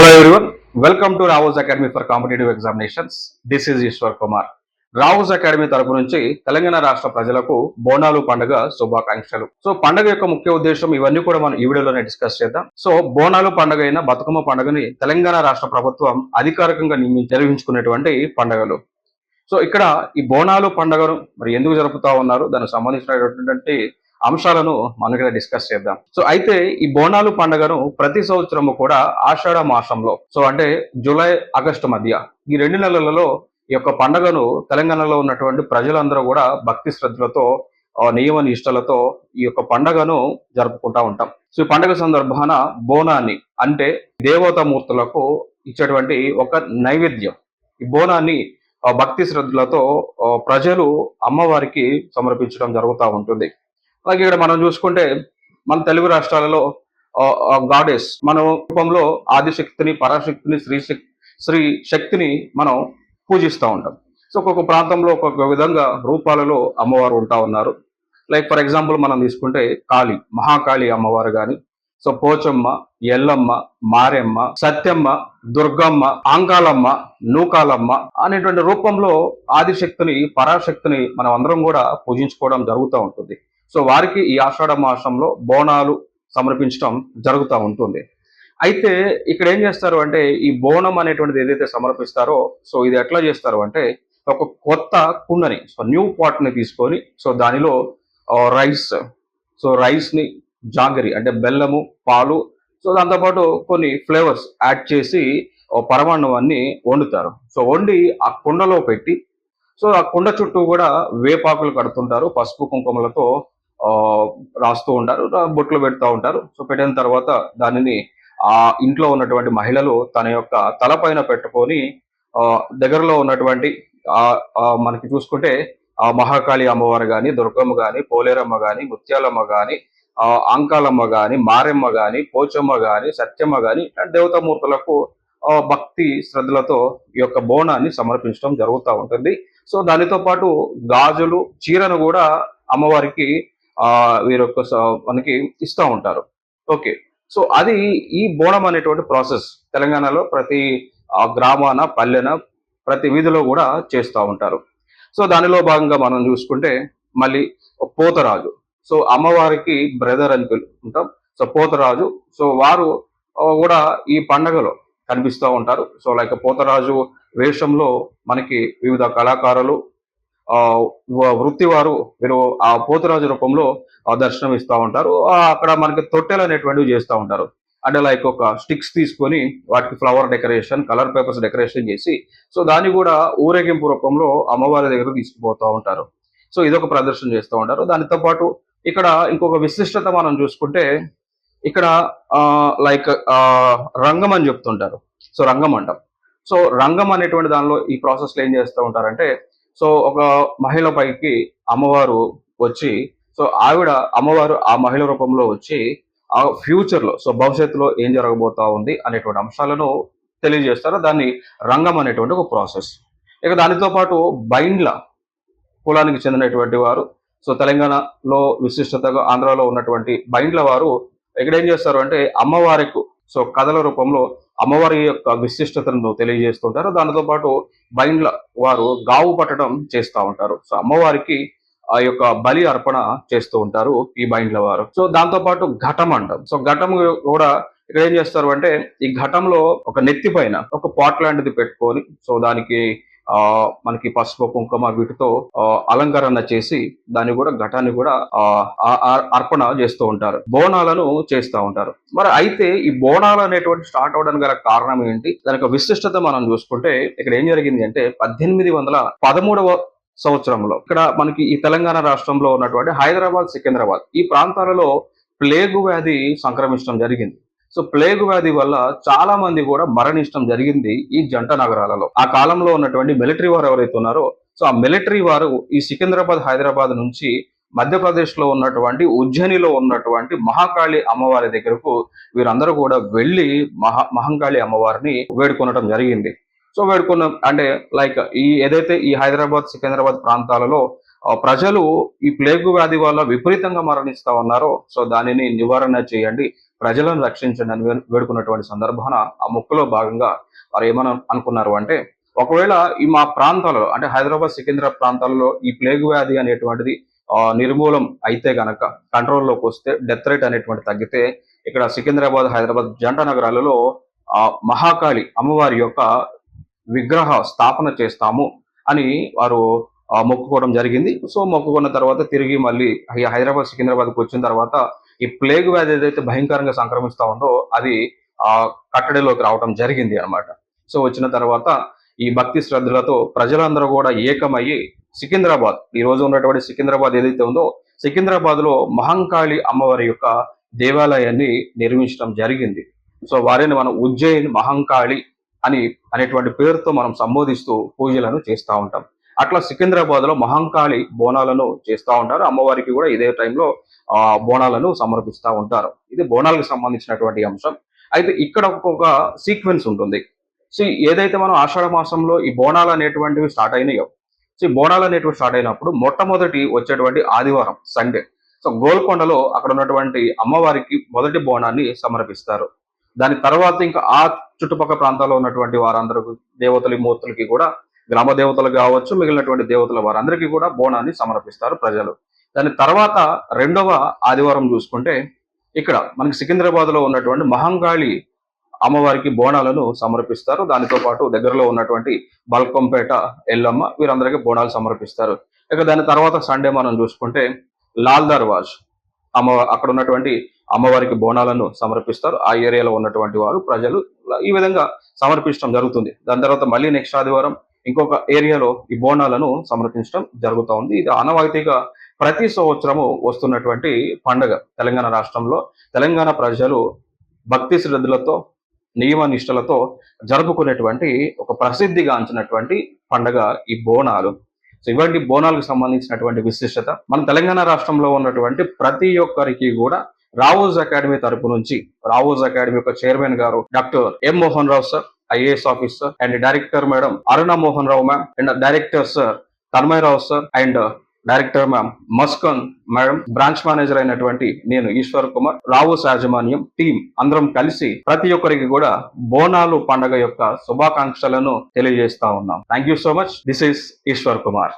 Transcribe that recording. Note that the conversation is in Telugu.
Hello everyone, welcome to Rao's Academy for Competitive Examinations. This is Ishwar Kumar. Rao's academy తరపు నుంచి తెలంగాణ రాష్ట్ర ప్రజలకు బోనాలు పండుగ శుభాకాంక్షలు. సో పండుగ యొక్క ముఖ్య ఉద్దేశం ఇవన్నీ కూడా మనం ఈ వీడియోలోనే డిస్కస్ చేద్దాం. సో బోనాలు పండుగ అయిన బతుకమ్మ పండుగని తెలంగాణ రాష్ట్ర ప్రభుత్వం అధికారికంగా నిర్వహించుకునేటువంటి పండుగలు. సో ఇక్కడ ఈ బోనాలు పండుగను మరి ఎందుకు జరుపుతా ఉన్నారు, దానికి సంబంధించినటువంటి అంశాలను మనం ఇక్కడ డిస్కస్ చేద్దాం. సో అయితే ఈ బోనాలు పండుగను ప్రతి సంవత్సరము కూడా ఆషాఢ మాసంలో, సో అంటే జూలై ఆగస్టు మధ్య ఈ 2 నెలలలో ఈ యొక్క పండుగను తెలంగాణలో ఉన్నటువంటి ప్రజలందరూ కూడా భక్తి శ్రద్ధలతో నియమ నిష్టలతో ఈ యొక్క పండుగను జరుపుకుంటా ఉంటాం. సో ఈ పండుగ సందర్భాన బోనాన్ని అంటే దేవతామూర్తులకు ఇచ్చేటువంటి ఒక నైవేద్యం, ఈ బోనాన్ని భక్తి శ్రద్ధలతో ప్రజలు అమ్మవారికి సమర్పించడం జరుగుతూ ఉంటుంది. అలాగే ఇక్కడ మనం చూసుకుంటే మన తెలుగు రాష్ట్రాలలో గాడెస్ మన రూపంలో ఆదిశక్తిని, పరాశక్తిని, శ్రీ శక్తిని మనం పూజిస్తూ ఉంటాం. సో ఒక్కొక్క ప్రాంతంలో ఒక్కొక్క విధంగా రూపాలలో అమ్మవారు ఉంటా ఉన్నారు. లైక్ ఫర్ ఎగ్జాంపుల్ మనం తీసుకుంటే కాళీ, మహాకాళి అమ్మవారు కానీ, సో పోచమ్మ, ఎల్లమ్మ, మారెమ్మ, సత్యమ్మ, దుర్గమ్మ, ఆంకాలమ్మ, నూకాలమ్మ అనేటువంటి రూపంలో ఆదిశక్తిని, పరాశక్తిని మనం అందరం కూడా పూజించుకోవడం జరుగుతూ ఉంటుంది. సో వారికి ఈ ఆషాఢ మాసంలో బోనాలు సమర్పించడం జరుగుతూ ఉంటుంది. అయితే ఇక్కడ ఏం చేస్తారు అంటే ఈ బోనం అనేటువంటిది ఏదైతే సమర్పిస్తారో, సో ఇది ఎట్లా చేస్తారు అంటే ఒక కొత్త కుండని, సో న్యూ పాట్ని తీసుకొని, సో దానిలో రైస్, సో రైస్ని జాగరి అంటే బెల్లము, పాలు, సో దాంతోపాటు కొన్ని ఫ్లేవర్స్ యాడ్ చేసి పరమాన్నవాన్ని వండుతారు. సో వండి ఆ కుండలో పెట్టి, సో ఆ కుండ చుట్టూ కూడా వేపాకులు కడుతుంటారు, పసుపు కుంకుమలతో రాస్తూ ఉంటారు, బొట్లు పెడతా ఉంటారు. సో పెట్టిన తర్వాత దానిని ఆ ఇంట్లో ఉన్నటువంటి మహిళలు తన యొక్క తలపైన పెట్టుకొని దగ్గరలో ఉన్నటువంటి మనకి చూసుకుంటే మహాకాళి అమ్మవారు కానీ, దుర్గమ్మ కానీ, పోలేరమ్మ కానీ, ముత్యాలమ్మ కానీ, అంకాలమ్మ కానీ, మారెమ్మ కానీ, పోచమ్మ కానీ, సత్యమ్మ కానీ ఇట్లాంటి దేవతామూర్తులకు భక్తి శ్రద్ధలతో ఈ యొక్క బోనాన్ని సమర్పించడం జరుగుతూ ఉంటుంది. సో దానితో పాటు గాజులు, చీరను కూడా అమ్మవారికి వీరొక్క మనకి ఇస్తూ ఉంటారు. ఓకే, సో అది ఈ బోనం అనేటువంటి ప్రాసెస్ తెలంగాణలో ప్రతి గ్రామాన, పల్లెన, ప్రతి వీధిలో కూడా చేస్తూ ఉంటారు. సో దానిలో భాగంగా మనం చూసుకుంటే మళ్ళీ పోతరాజు, సో అమ్మవారికి బ్రదర్ అని పిలుచుకుంటాం. సో పోతరాజు, సో వారు కూడా ఈ పండగలో కనిపిస్తూ ఉంటారు. సో లైక్ పోతరాజు వేషంలో మనకి వివిధ కళాకారులు, వృత్తి వారు వీరు ఆ పోతురాజు రూపంలో దర్శనం ఇస్తూ ఉంటారు. అక్కడ మనకి తొట్టెలు అనేటువంటివి చేస్తూ ఉంటారు. అంటే లైక్ ఒక స్టిక్స్ తీసుకొని వాటికి flower decoration, colour papers decoration చేసి, సో దాన్ని కూడా ఊరేగింపు రూపంలో అమ్మవారి దగ్గర తీసుకుపోతూ ఉంటారు. సో ఇదొక ప్రదర్శన చేస్తూ ఉంటారు. దానితో పాటు ఇక్కడ ఇంకొక విశిష్టత మనం చూసుకుంటే ఇక్కడ లైక్ రంగం అని చెప్తుంటారు. సో రంగం అంటాం. సో రంగం అనేటువంటి దానిలో ఈ ప్రాసెస్లో ఏం చేస్తూ ఉంటారంటే, సో ఒక మహిళ పైకి అమ్మవారు వచ్చి, సో అమ్మవారు ఆ మహిళ రూపంలో వచ్చి ఆ ఫ్యూచర్లో, సో భవిష్యత్తులో ఏం జరగబోతా ఉంది అనేటువంటి అంశాలను తెలియజేస్తారు. దాన్ని రంగం అనేటువంటి ఒక ప్రాసెస్. ఇక దానితో పాటు బైండ్ల కులానికి చెందినటువంటి వారు, సో తెలంగాణలో విశిష్టతగా ఆంధ్రాలో ఉన్నటువంటి బైండ్ల వారు ఇక్కడ ఏం చేస్తారు అంటే అమ్మవారికి సో కథల రూపంలో అమ్మవారి యొక్క విశిష్టతను తెలియజేస్తుంటారు. దానితో పాటు బైండ్ల వారు గావు పట్టడం చేస్తూ ఉంటారు. సో అమ్మవారికి ఆ యొక్క బలి అర్పణ చేస్తూ ఉంటారు ఈ బైండ్ల వారు. సో దాంతో పాటు ఘటం అంటాం. సో ఘటం కూడా ఇక్కడ ఏం చేస్తారు అంటే ఈ ఘటంలో ఒక నెత్తి పైన ఒక పాట్ లాంటిది పెట్టుకొని, సో దానికి మనకి పసుపు, కుంకుమ వీటితో అలంకరణ చేసి దాన్ని కూడా ఘటాన్ని కూడా అర్పణ చేస్తూ ఉంటారు, బోనాలను చేస్తూ ఉంటారు. మరి అయితే ఈ బోనాలు అనేటువంటి స్టార్ట్ అవడానికి గల కారణం ఏంటి, దానికి విశిష్టత మనం చూసుకుంటే ఇక్కడ ఏం జరిగింది అంటే 1813వ సంవత్సరంలో ఇక్కడ మనకి ఈ తెలంగాణ రాష్ట్రంలో ఉన్నటువంటి హైదరాబాద్, సికింద్రాబాద్ ఈ ప్రాంతాలలో ప్లేగు వ్యాధి సంక్రమించడం జరిగింది. సో ప్లేగు వ్యాధి వల్ల చాలా మంది కూడా మరణించడం జరిగింది ఈ జంట నగరాలలో. ఆ కాలంలో ఉన్నటువంటి మిలిటరీ వారు ఎవరైతే ఉన్నారో, సో ఆ మిలిటరీ వారు ఈ సికింద్రాబాద్, హైదరాబాద్ నుంచి మధ్యప్రదేశ్ లో ఉన్నటువంటి ఉజ్జయినిలో ఉన్నటువంటి మహాకాళి అమ్మవారి దగ్గరకు వీరందరూ కూడా వెళ్ళి మహంకాళి అమ్మవారిని వేడుకొనడం జరిగింది. సో వేడుకున్న అంటే లైక్ ఈ ఏదైతే ఈ హైదరాబాద్, సికింద్రాబాద్ ప్రాంతాలలో ప్రజలు ఈ ప్లేగు వ్యాధి వల్ల విపరీతంగా మరణిస్తా ఉన్నారో, సో దానిని నివారణ చేయండి, ప్రజలను రక్షించండి అని వేడుకున్నటువంటి సందర్భాన ఆ మొక్కులో భాగంగా వారు ఏమని అనుకున్నారు అంటే, ఒకవేళ ఈ మా ప్రాంతాలలో అంటే హైదరాబాద్ సికింద్రాబాద్ ప్రాంతాల్లో ఈ ప్లేగు వ్యాధి అనేటువంటిది నిర్మూలం అయితే గనక, కంట్రోల్లోకి వస్తే, డెత్ రేట్ అనేటువంటి తగ్గితే, ఇక్కడ సికింద్రాబాద్ హైదరాబాద్ జంట నగరాలలో మహాకాళి అమ్మవారి యొక్క విగ్రహ స్థాపన చేస్తాము అని వారు మొక్కుకోవడం జరిగింది. సో మొక్కుకున్న తర్వాత తిరిగి మళ్ళీ హైదరాబాద్ సికింద్రాబాద్కి వచ్చిన తర్వాత ఈ ప్లేగ్ వ్యాధి ఏదైతే భయంకరంగా సంక్రమిస్తా ఉందో అది కట్టడిలోకి రావడం జరిగింది అన్నమాట. సో వచ్చిన తర్వాత ఈ భక్తి శ్రద్ధలతో ప్రజలందరూ కూడా ఏకమయ్యి సికింద్రాబాద్, ఈ రోజు ఉన్నటువంటి సికింద్రాబాద్ ఏదైతే ఉందో సికింద్రాబాద్ లో మహంకాళి అమ్మవారి యొక్క దేవాలయాన్ని నిర్మించడం జరిగింది. సో వారిని మనం ఉజ్జయిన్ మహంకాళి అనేటువంటి పేరుతో మనం సంబోధిస్తూ పూజలను చేస్తూ ఉంటాం. అట్లా సికింద్రాబాద్ లో మహంకాళి బోనాలను చేస్తూ ఉంటారు. అమ్మవారికి కూడా ఇదే టైంలో బోనాలను సమర్పిస్తూ ఉంటారు. ఇది బోనాలకు సంబంధించినటువంటి అంశం. అయితే ఇక్కడ ఒక సీక్వెన్స్ ఉంటుంది. సో ఏదైతే మనం ఆషాఢ మాసంలో ఈ బోనాలు అనేటువంటివి స్టార్ట్ అయినాయో, సో ఈ బోనాలు అనేటివి స్టార్ట్ అయినప్పుడు మొట్టమొదటి వచ్చేటువంటి ఆదివారం సండే, సో గోల్కొండలో అక్కడ ఉన్నటువంటి అమ్మవారికి మొదటి బోనాన్ని సమర్పిస్తారు. దాని తర్వాత ఇంకా ఆ చుట్టుపక్కల ప్రాంతాల్లో ఉన్నటువంటి వారందరూ దేవతల మూర్తులకి కూడా, గ్రామ దేవతలు కావచ్చు, మిగిలినటువంటి దేవతల వారందరికీ కూడా బోనాన్ని సమర్పిస్తారు ప్రజలు. దాని తర్వాత రెండవ ఆదివారం చూసుకుంటే ఇక్కడ మనకి సికింద్రాబాద్ లో ఉన్నటువంటి మహంకాళి అమ్మవారికి బోనాలను సమర్పిస్తారు. దానితో పాటు దగ్గరలో ఉన్నటువంటి బల్కంపేట ఎల్లమ్మ వీరందరికీ బోనాలు సమర్పిస్తారు. ఇక దాని తర్వాత సండే మనం చూసుకుంటే లాల్ దర్వాజ్ అక్కడ ఉన్నటువంటి అమ్మవారికి బోనాలను సమర్పిస్తారు. ఆ ఏరియాలో ఉన్నటువంటి వారు ప్రజలు ఈ విధంగా సమర్పించడం జరుగుతుంది. దాని తర్వాత మళ్ళీ నెక్స్ట్ ఆదివారం ఇంకొక ఏరియాలో ఈ బోనాలను సమర్పించడం జరుగుతూ ఉంది. ఇది ఆనవాయితీగా ప్రతి సంవత్సరము వస్తున్నటువంటి పండుగ తెలంగాణ రాష్ట్రంలో. తెలంగాణ ప్రజలు భక్తి శ్రద్ధలతో, నియమ నిష్టలతో జరుపుకునేటువంటి ఒక ప్రసిద్ధిగాంచినటువంటి పండుగ ఈ బోనాలు. సో ఇవాళ బోనాలకు సంబంధించినటువంటి విశిష్టత, మన తెలంగాణ రాష్ట్రంలో ఉన్నటువంటి ప్రతి ఒక్కరికి కూడా రావోజ్ అకాడమీ తరపు నుంచి, రావోజ్ అకాడమీ యొక్క చైర్మన్ గారు doctor M Mohan Rao sir, IAS officer, and director madam Aruna Mohan Rao ma'am, and director sir Tanmay Rao sir, and director ma'am Muskan madam, branch manager అయినటువంటి నేను ఈశ్వర్ కుమార్, రావోస్ యాజమాన్యం టీం అందరం కలిసి ప్రతి ఒక్కరికి కూడా బోనాలు పండుగ యొక్క శుభాకాంక్షలను తెలియజేస్తా ఉన్నాం. Thank you so much. This is Ishwar Kumar.